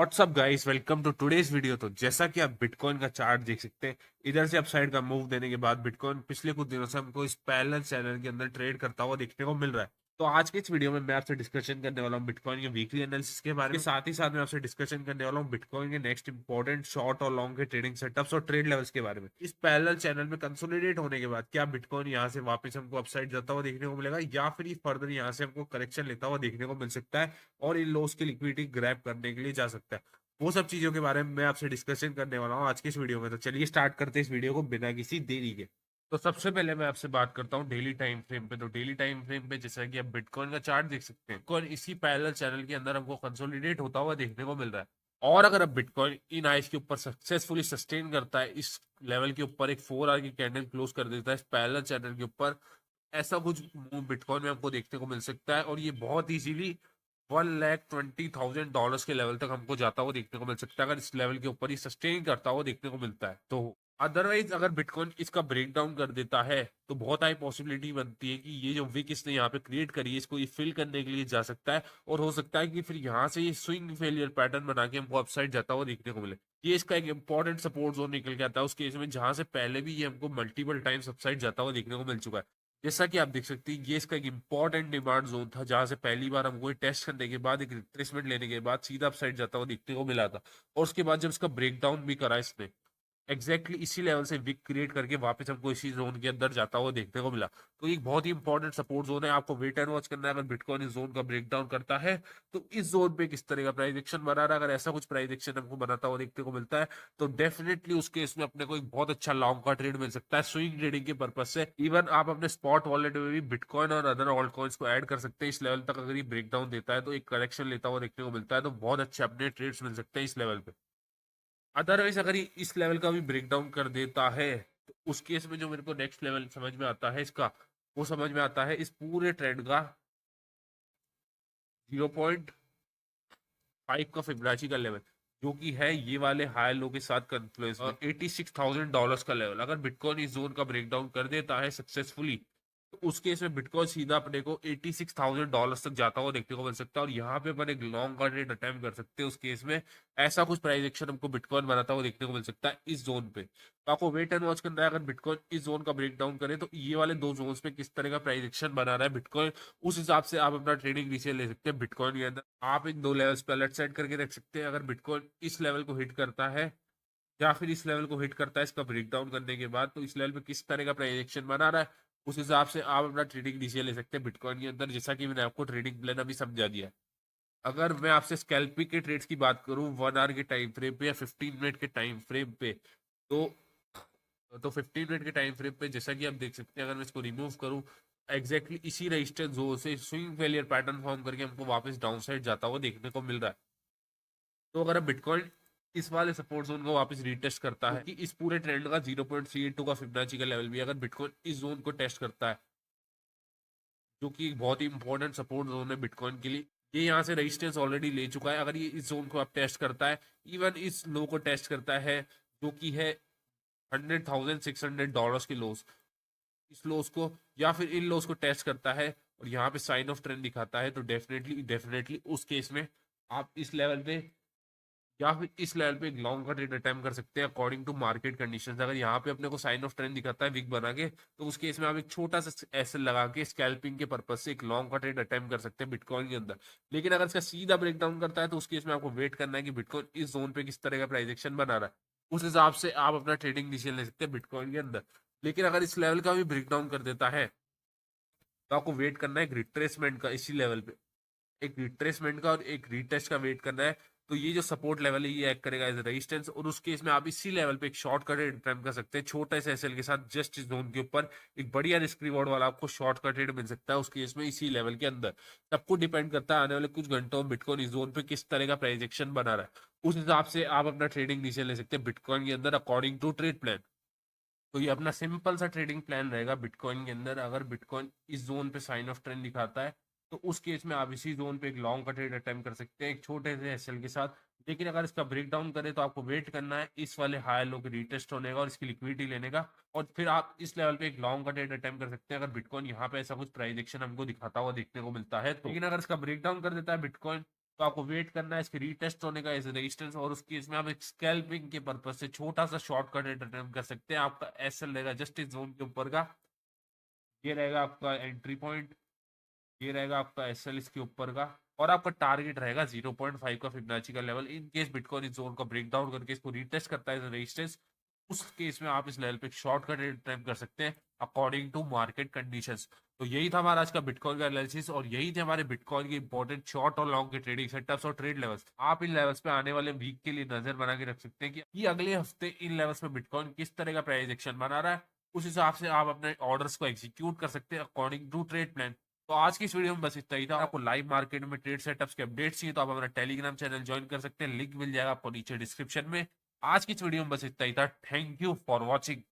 WhatsApp guys, welcome to today's video. तो जैसा कि आप बिटकॉइन का चार्ट देख सकते हैं, इधर से अपसाइड का मूव देने के बाद बिटकॉइन पिछले कुछ दिनों से हमको इस पैरेलल चैनल के अंदर ट्रेड करता हुआ देखने को मिल रहा है। तो आज के इस वीडियो में मैं आपसे डिस्कशन करने वाला हूँ बिटकॉइन के वीकली एनालिसिस के बारे में। साथ ही साथ मैं आपसे डिस्कशन करने वाला हूँ बिटकॉइन के नेक्स्ट इंपॉर्टेंट शॉर्ट और लॉन्ग के ट्रेडिंग सेटअप्स और ट्रेड लेवल्स के बारे में। इस पैरेलल चैनल में कंसोलिडेट होने के बाद क्या बिटकॉइन यहाँ से वापस हमको अपसाइड जाता हुआ देखने को मिलेगा, या फिर ये फर्दर यहाँ से हमको करेक्शन लेता हुआ देखने को मिल सकता है और इन लॉस की लिक्विडिटी ग्रैब करने के लिए जा सकता है। वो सब चीजों के बारे में मैं आपसे डिस्कशन करने वाला हूँ आज के इस वीडियो में। तो चलिए स्टार्ट करते हैं इस वीडियो को बिना किसी देरी के। तो सबसे पहले मैं आपसे बात करता हूँ डेली टाइम फ्रेम पे। तो डेली टाइम फ्रेम पे जैसा कि आप बिटकॉइन का चार्ट देख सकते हैं, बिटकॉइन इसी पैरेलल चैनल के अंदर हमको कंसोलिडेट होता हुआ देखने को मिल रहा है। और अगर अब बिटकॉइन इन आइस के ऊपर सक्सेसफुली सस्टेन करता है, इस लेवल के ऊपर एक 4 आवर की कैंडल क्लोज कर देता है इस पैरेलल चैनल के ऊपर, ऐसा कुछ बिटकॉइन में हमको देखने को मिल सकता है। और ये बहुत इजीली $1,20,000 के लेवल तक हमको जाता हुआ देखने को मिल सकता है अगर इस लेवल के ऊपर ही सस्टेन करता हुआ देखने को मिलता है। तो अदरवाइज अगर बिटकॉइन इसका ब्रेक डाउन कर देता है तो बहुत हाई पॉसिबिलिटी बनती है कि ये जो विक इसने यहाँ पे क्रिएट करी है, इसको ये फिल करने के लिए जा सकता है। और हो सकता है कि फिर यहाँ से ये स्विंग फेलियर पैटर्न बना के हमको अपसाइड जाता हुआ देखने को मिले। ये इसका एक इंपॉर्टेंट सपोर्ट जोन निकल के आता है उस केस में जहां से पहले भी ये हमको मल्टीपल टाइम्स अपसाइड जाता हुआ देखने को मिल चुका है। जैसा कि आप देख सकते हैं, ये इसका एक इंपॉर्टेंट डिमांड जोन था जहां से पहली बार हमको टेस्ट करने के बाद एक रिट्रेसमेंट लेने के बाद सीधा अपसाइड जाता हुआ देखने को मिला था। और उसके बाद जब इसका ब्रेकडाउन भी करा इसने एग्जैक्टली इसी लेवल से विक क्रिएट करके वापस हमको इसी जोन के अंदर जाता हुआ देखने को मिला। तो एक बहुत ही इंपॉर्टेंट सपोर्ट जोन है, आपको वेट एंड वॉच करना है। अगर बिटकॉइन इस जोन का ब्रेकडाउन करता है तो इस जोन पे किस तरह का प्राइस एक्शन बना रहा है, अगर ऐसा कुछ प्राइस एक्शन हमको बनाता हुआ देखने को मिलता है तो डेफिनेटली उस केस में अपने को एक बहुत अच्छा लॉन्ग का ट्रेड मिल सकता है स्विंग ट्रेडिंग के पर्पज से। इवन आप अपने स्पॉट वॉलेट में भी बिटकॉइन और अदर ऑल्ट कॉइन्स को ऐड कर सकते हैं इस लेवल तक। अगर ये ब्रेकडाउन देता है तो एक करेक्शन लेता हुआ देखने को मिलता है, तो बहुत अच्छे अपने ट्रेड्स मिल सकते हैं इस लेवल पे। अदरवाइज अगर ये इस लेवल का भी ब्रेक डाउन कर देता है तो उस केस में जो मेरे को नेक्स्ट लेवल समझ में आता है इसका, वो समझ में आता है इस पूरे ट्रेंड का 0.5 का फिबोनाची का लेवल, जो कि है ये वाले हाई लो के साथ कन्फ्लुएंस में $86,000 का लेवल। अगर बिटकॉइन इस जोन का ब्रेक डाउन कर देता है सक्सेसफुली तो उस केस में बिटकॉइन सीधा अपने को $86,000 तक जाता हुआ देखने को मिल सकता है और यहाँ पे अपन एक लॉन्ग का ट्रेड अटेम्प्ट कर सकते हैं। उस केस में ऐसा कुछ प्राइस एक्शन हमको बिटकॉइन बनाता हुआ देखने को मिल सकता है इस जोन पे। तो आपको वेट एंड वॉच करना है, अगर बिटकॉइन इस जोन का ब्रेक डाउन करे तो ये वाले दो जोन पे किस तरह का प्राइस एक्शन बना रहा है बिटकॉइन, उस हिसाब से आप अपना ट्रेडिंग डिसीजन ले सकते हैं। बिटकॉइन के अंदर आप इन दो लेवल्स पे अलर्ट सेट करके रख सकते हैं। अगर बिटकॉइन इस लेवल को हिट करता है या फिर इस लेवल को हिट करता है इसका ब्रेकडाउन करने के बाद, तो इस लेवल पे किस तरह का प्राइस एक्शन बना रहा है उस हिसाब से आप अपना ट्रेडिंग डिसीजन ले सकते हैं बिटकॉइन के अंदर, जैसा कि मैंने आपको ट्रेडिंग प्लान अभी समझा दिया है। अगर मैं आपसे स्कैल्पिंग के ट्रेड्स की बात करूं 1 आवर के टाइम फ्रेम पे या 15 मिनट के टाइम फ्रेम पे, तो 15 मिनट के टाइम फ्रेम पे जैसा कि आप देख सकते हैं, अगर मैं इसको रिमूव करूं एग्जैक्टली इसी रेजिस्टेंस जोन से स्विंग फेलियर पैटर्न फॉर्म करके हमको वापस डाउन साइड जाता हुआ देखने को मिल रहा है। तो अगर बिटकॉइन इस वाले सपोर्ट जोन को वापस रीटेस्ट करता है कि इस पूरे ट्रेंड का 0.382 का फिबोनाची का लेवल भी अगर बिटकॉइन इस जोन को टेस्ट करता है, जो कि एक बहुत ही इंपॉर्टेंट सपोर्ट जोन है बिटकॉइन के लिए, ये यहाँ से रेजिस्टेंस ऑलरेडी ले चुका है। अगर ये इस जोन को अब टेस्ट करता है, इवन इस लो को टेस्ट करता है जो कि है $100,600 के लोस, इस लोस को या फिर इन लोस को टेस्ट करता है और यहाँ पे साइन ऑफ ट्रेंड दिखाता है, तो डेफिनेटली डेफिनेटली उस केस में आप इस लेवल पे या फिर इस लेवल पे एक लॉन्ग का ट्रेड अटेम्प्ट कर सकते हैं अकॉर्डिंग टू मार्केट कंडीशंस। अगर यहाँ पे अपने को साइन ऑफ ट्रेंड दिखाता है विक बना के, तो उस केस में आप एक छोटा सा एसएल लगा के स्कैल्पिंग के पर्पज से एक लॉन्ग का ट्रेड अटेम्प्ट कर सकते हैं बिटकॉइन के अंदर। लेकिन अगर इसका सीधा ब्रेकडाउन करता है तो उस केस में आपको वेट करना है कि बिटकॉइन इस जोन पे किस तरह का प्राइस एक्शन बना रहा है, उस हिसाब से आप अपना ट्रेडिंग डिसीजन ले सकते हैं बिटकॉइन के अंदर। लेकिन अगर इस लेवल का भी ब्रेकडाउन कर देता है तो आपको वेट करना है एक रिट्रेसमेंट का इसी लेवल पे, एक रिट्रेसमेंट का और एक रीटेस्ट का वेट करना है। तो ये जो सपोर्ट लेवल है ये एक्ट करेगा एज रेजिस्टेंस, और उस केस में आप इसी लेवल पे एक शॉर्टकट अटेम्प्ट कर सकते हैं छोटा सा एसएल के साथ जस्ट इस जोन के ऊपर। एक बढ़िया रिस्क रिवॉर्ड वाला आपको शॉर्टकट रेट मिल सकता है उस केस में इसी लेवल के अंदर। सबको डिपेंड करता है आने वाले कुछ घंटों में बिटकॉइन इस जोन पे किस तरह का प्राइस एक्शन बना रहा है, उस हिसाब से आप अपना ट्रेडिंग डिसीजन ले सकते हैं बिटकॉइन के अंदर अकॉर्डिंग टू ट्रेड प्लान। तो ये अपना सिंपल सा ट्रेडिंग प्लान रहेगा बिटकॉइन के अंदर। अगर बिटकॉइन इस जोन पे साइन ऑफ ट्रेंड दिखाता है तो उस केस में आप इसी जोन पे एक लॉन्ग का ट्रेड अटेम्प्ट कर सकते हैं एक छोटे से एसएल के साथ। लेकिन अगर इसका ब्रेक डाउन करे तो आपको वेट करना है इस वाले हाई लो के रीटेस्ट होने का और इसकी लिक्विडिटी लेने का, और फिर आप इस लेवल पे एक लॉन्ग का ट्रेड अटेम्प्ट कर सकते हैं अगर बिटकॉइन यहाँ पे ऐसा कुछ प्राइस एक्शन हमको दिखाता हुआ देखने को मिलता है तो। लेकिन अगर इसका ब्रेक डाउन कर देता है बिटकॉइन तो आपको वेट करना है इसके रीटेस्ट होने का, इस रेजिस्टेंस, और उसकी इसमें आप एक स्कैल्पिंग के पर्पज से छोटा सा शॉर्टकट अटेम्प्ट कर सकते हैं। आपका एसएल रहेगा जस्ट इस जोन के ऊपर का, ये रहेगा आपका एंट्री पॉइंट, ये रहेगा आपका एसएल इसके ऊपर का, और आपका टारगेट रहेगा 0.5 का फिबोनाची का लेवल। इन केस बिटकॉइन इस जोन का ब्रेक डाउन करके इसको रीटेस्ट करता है रेजिस्टेंस, उस केस में आप इस लेवल पे शॉर्टकट अटेम्प्ट कर सकते हैं अकॉर्डिंग टू मार्केट कंडीशंस। तो यही था हमारा आज का बिटकॉइन का एनालिसिस, और यही थे हमारे बिटकॉइन के इंपॉर्टेंट शॉर्ट और लॉन्ग के ट्रेडिंग सेटअप्स और ट्रेड लेवल्स। आप इन लेवल्स पे आने वाले वीक के लिए नजर बना के रख सकते हैं कि अगले हफ्ते इन लेवल्स पे बिटकॉइन किस तरह का प्राइस एक्शन बना रहा है। उस हिसाब से आप अपने ऑर्डर्स को एग्जीक्यूट कर सकते हैं अकॉर्डिंग टू ट्रेड प्लान। तो आज की इस वीडियो में बस इतना ही था। आपको लाइव मार्केट में ट्रेड सेटअप्स के अपडेट्स चाहिए तो आप हमारा टेलीग्राम चैनल ज्वाइन कर सकते हैं, लिंक मिल जाएगा आपको नीचे डिस्क्रिप्शन में। आज की इस वीडियो में बस इतना ही था। Thank you for watching.